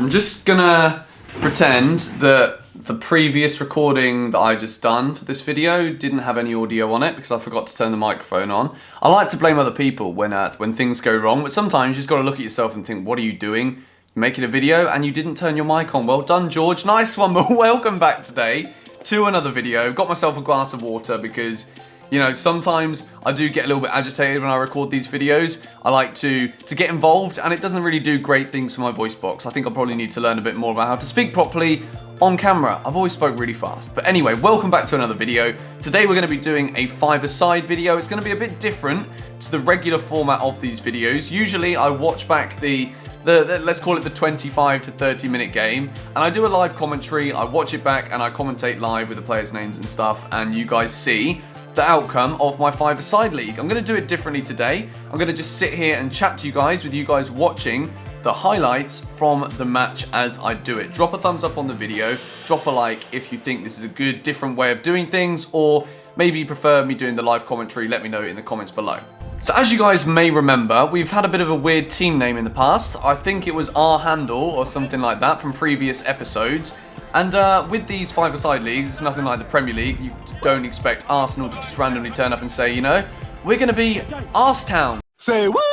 I'm just gonna pretend that the previous recording that I just done for this video didn't have any audio on it because I forgot to turn the microphone on. I like to blame other people when things go wrong, but sometimes you just gotta look at yourself and think, what are you doing? You're making a video and you didn't turn your mic on. Well done, George. Nice one, but welcome back today to another video. Got myself a glass of water because, you know, sometimes I do get a little bit agitated when I record these videos. I like to get involved, and it doesn't really do great things for my voice box. I think I probably need to learn a bit more about how to speak properly on camera. I've always spoke really fast. But anyway, welcome back to another video. Today we're going to be doing a five-a-side video. It's going to be a bit different to the regular format of these videos. Usually I watch back the let's call it the 25 to 30 minute game, and I do a live commentary. I watch it back and I commentate live with the players' names and stuff, and you guys see the outcome of my five-a-side league. I'm going to do it differently today. I'm going to just sit here and chat to you guys with you guys watching the highlights from the match as I do it. Drop a thumbs up on the video, drop a like if you think this is a good different way of doing things, or maybe you prefer me doing the live commentary. Let me know in the comments below. So as you guys may remember, we've had a bit of a weird team name in the past. I think it was our handle or something like that from previous episodes. And with these five-a-side leagues, it's nothing like the Premier League. You don't expect Arsenal to just randomly turn up and say, you know, we're going to be Arstown. Say what?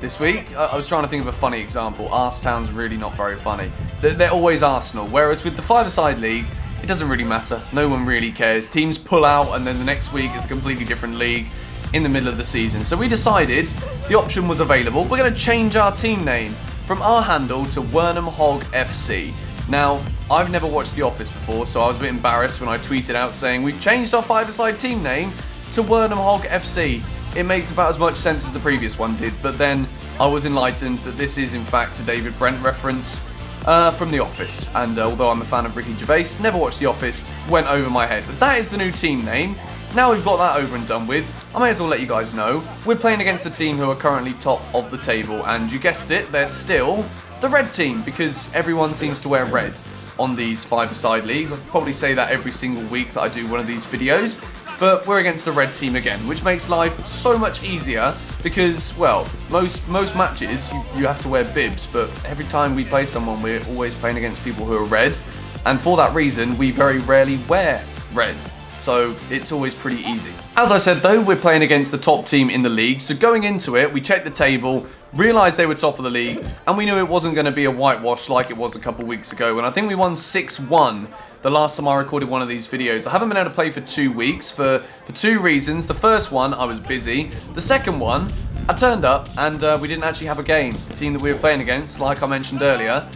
This week, I was trying to think of a funny example. Arstown's really not very funny. They're always Arsenal. Whereas with the five-a-side league, it doesn't really matter. No one really cares. Teams pull out, and then the next week is a completely different league in the middle of the season. So we decided the option was available. We're going to change our team name from our handle to Wernham Hog FC. Now, I've never watched The Office before, so I was a bit embarrassed when I tweeted out saying we've changed our five-a-side team name to Wernham Hog FC. It makes about as much sense as the previous one did, but then I was enlightened that this is in fact a David Brent reference from The Office. And although I'm a fan of Ricky Gervais, never watched The Office, went over my head. But that is the new team name. Now we've got that over and done with, I may as well let you guys know we're playing against the team who are currently top of the table, and you guessed it, they're still the red team, because everyone seems to wear red on these five-a-side leagues. I'll probably say that every single week that I do one of these videos, but we're against the red team again, which makes life so much easier because, well, most matches you have to wear bibs, but every time we play someone we're always playing against people who are red, and for that reason we very rarely wear red. So it's always pretty easy. As I said though, we're playing against the top team in the league, so going into it, we checked the table, realised they were top of the league, and we knew it wasn't going to be a whitewash like it was a couple weeks ago, and I think we won 6-1 the last time I recorded one of these videos. I haven't been able to play for 2 weeks for two reasons. The first one, I was busy. The second one, I turned up and we didn't actually have a game. The team that we were playing against, like I mentioned earlier,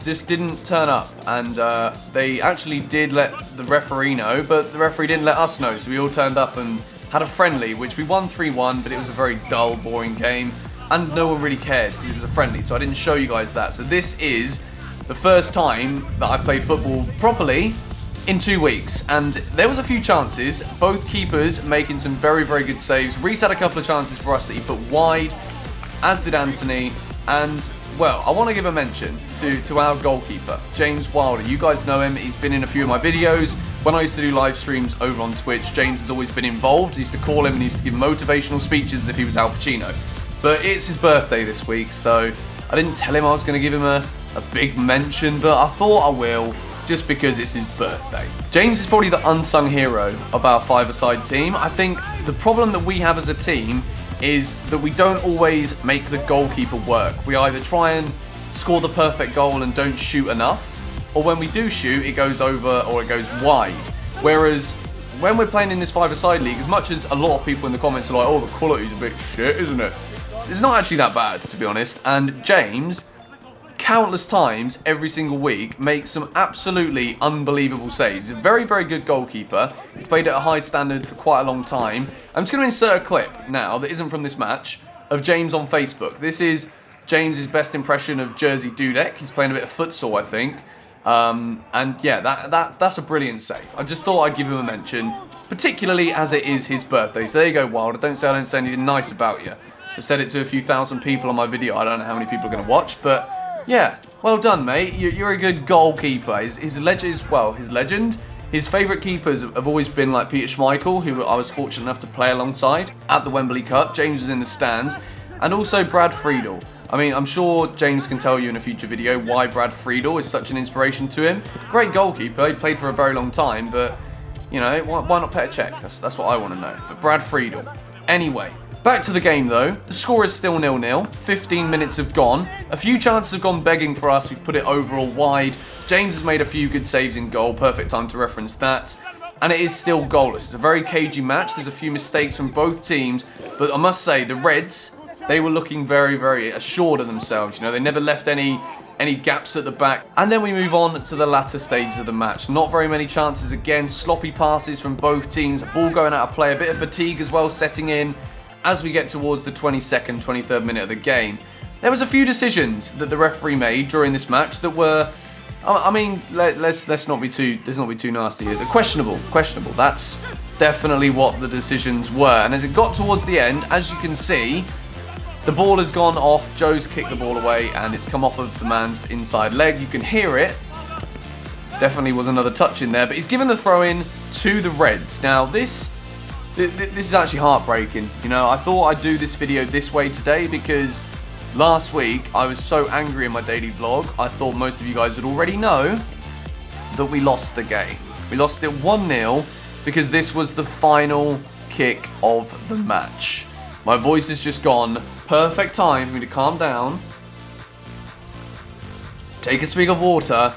just didn't turn up, and they actually did let the referee know, but the referee didn't let us know, so we all turned up and had a friendly, which we won 3-1, but it was a very dull, boring game, and no one really cared because it was a friendly, so I didn't show you guys that. So this is the first time that I've played football properly in 2 weeks, and there was a few chances, both keepers making some very, very good saves. Reece had a couple of chances for us that he put wide, as did Anthony, and well, I want to give a mention to our goalkeeper, James Wilder. You guys know him, he's been in a few of my videos. When I used to do live streams over on Twitch, James has always been involved. I used to call him and he used to give motivational speeches as if he was Al Pacino. But it's his birthday this week, so I didn't tell him I was going to give him a big mention, but I thought I will, just because it's his birthday. James is probably the unsung hero of our five-a-side team. I think the problem that we have as a team is that we don't always make the goalkeeper work. We either try and score the perfect goal and don't shoot enough, or when we do shoot, it goes over or it goes wide. Whereas when we're playing in this five-a-side league, as much as a lot of people in the comments are like, oh, the quality's a bit shit, isn't it? It's not actually that bad, to be honest. And James, countless times every single week, makes some absolutely unbelievable saves. He's a very, very good goalkeeper. He's played at a high standard for quite a long time. I'm just going to insert a clip now that isn't from this match of James on Facebook. This is James's best impression of Jerzy Dudek. He's playing a bit of futsal, I think. And yeah, that's a brilliant save. I just thought I'd give him a mention, particularly as it is his birthday. So there you go, Wilder. Don't say I don't say anything nice about you. I said it to a few thousand people on my video. I don't know how many people are going to watch, but yeah, well done, mate. You're a good goalkeeper. His legend. His favourite keepers have always been like Peter Schmeichel, who I was fortunate enough to play alongside at the Wembley Cup. James was in the stands, and also Brad Friedel. I mean, I'm sure James can tell you in a future video why Brad Friedel is such an inspiration to him. Great goalkeeper, he played for a very long time, but, you know, why not pay a check? That's what I want to know. But Brad Friedel. Anyway, back to the game though. The score is still 0-0. 15 minutes have gone. A few chances have gone begging for us. We've put it over or wide. James has made a few good saves in goal. Perfect time to reference that. And it is still goalless. It's a very cagey match. There's a few mistakes from both teams. But I must say, the Reds, they were looking very, very assured of themselves. You know, they never left any gaps at the back. And then we move on to the latter stages of the match. Not very many chances again. Sloppy passes from both teams. Ball going out of play. A bit of fatigue as well setting in as we get towards the 22nd, 23rd minute of the game. There was a few decisions that the referee made during this match that were, I mean, let's not be too nasty here. They're questionable. That's definitely what the decisions were. And as it got towards the end, as you can see, the ball has gone off. Joe's kicked the ball away and it's come off of the man's inside leg. You can hear it. Definitely was another touch in there, but he's given the throw in to the Reds. Now this is actually heartbreaking. You know, I thought I'd do this video this way today because last week I was so angry in my daily vlog. I thought most of you guys would already know that we lost the game. We lost it 1-0 because this was the final kick of the match. My voice has just gone. Perfect time for me to calm down, take a swig of water.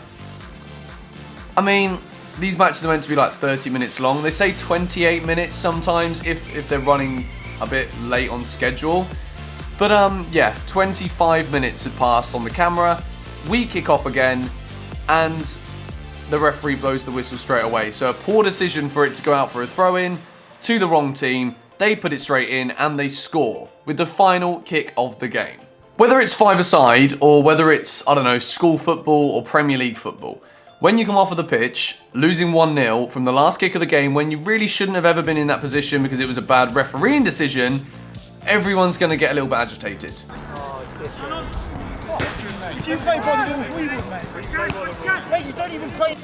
I mean, these matches are meant to be like 30 minutes long. They say 28 minutes sometimes if they're running a bit late on schedule. But yeah, 25 minutes had passed on the camera. We kick off again and the referee blows the whistle straight away. So a poor decision for it to go out for a throw-in to the wrong team. They put it straight in and they score with the final kick of the game. Whether it's five-a-side or whether it's, I don't know, school football or Premier League football, when you come off of the pitch, losing 1-0 from the last kick of the game when you really shouldn't have ever been in that position because it was a bad refereeing decision, everyone's going to get a little bit agitated.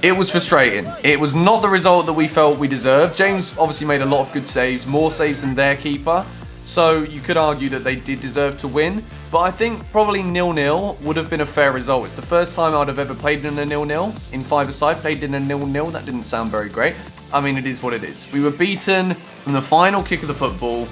It was frustrating. It was not the result that we felt we deserved. James obviously made a lot of good saves, more saves than their keeper. So you could argue that they did deserve to win. But I think probably 0-0 would have been a fair result. It's the first time I'd have ever played in a 0-0. In five-a-side, played in a 0-0. That didn't sound very great. I mean, it is what it is. We were beaten from the final kick of the football.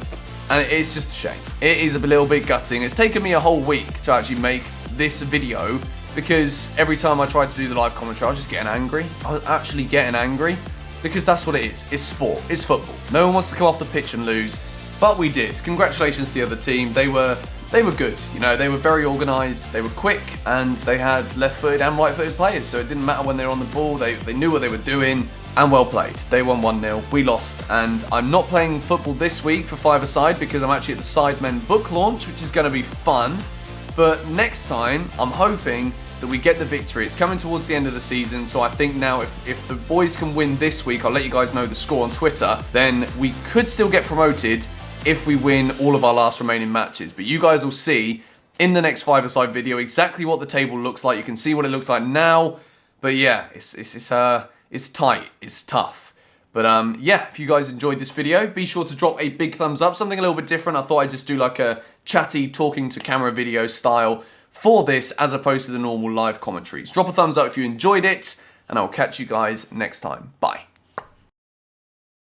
And it's just a shame. It is a little bit gutting. It's taken me a whole week to actually make this video because every time I tried to do the live commentary, I was just getting angry. I was actually getting angry because that's what it is. It's sport. It's football. No one wants to come off the pitch and lose, but we did. Congratulations to the other team. They were good. You know, they were very organised. They were quick and they had left-footed and right-footed players. So it didn't matter when they were on the ball. They knew what they were doing. And well played. They won 1-0, we lost, and I'm not playing football this week for five-a-side because I'm actually at the Sidemen book launch, which is going to be fun. But next time, I'm hoping that we get the victory. It's coming towards the end of the season, so I think now if the boys can win this week, I'll let you guys know the score on Twitter, then we could still get promoted if we win all of our last remaining matches. But you guys will see in the next five-a-side video exactly what the table looks like. You can see what it looks like now, but yeah, it's tight, it's tough. But yeah, if you guys enjoyed this video, be sure to drop a big thumbs up. Something a little bit different. I thought I'd just do like a chatty, talking to camera video style for this as opposed to the normal live commentaries. Drop a thumbs up if you enjoyed it, and I'll catch you guys next time. Bye.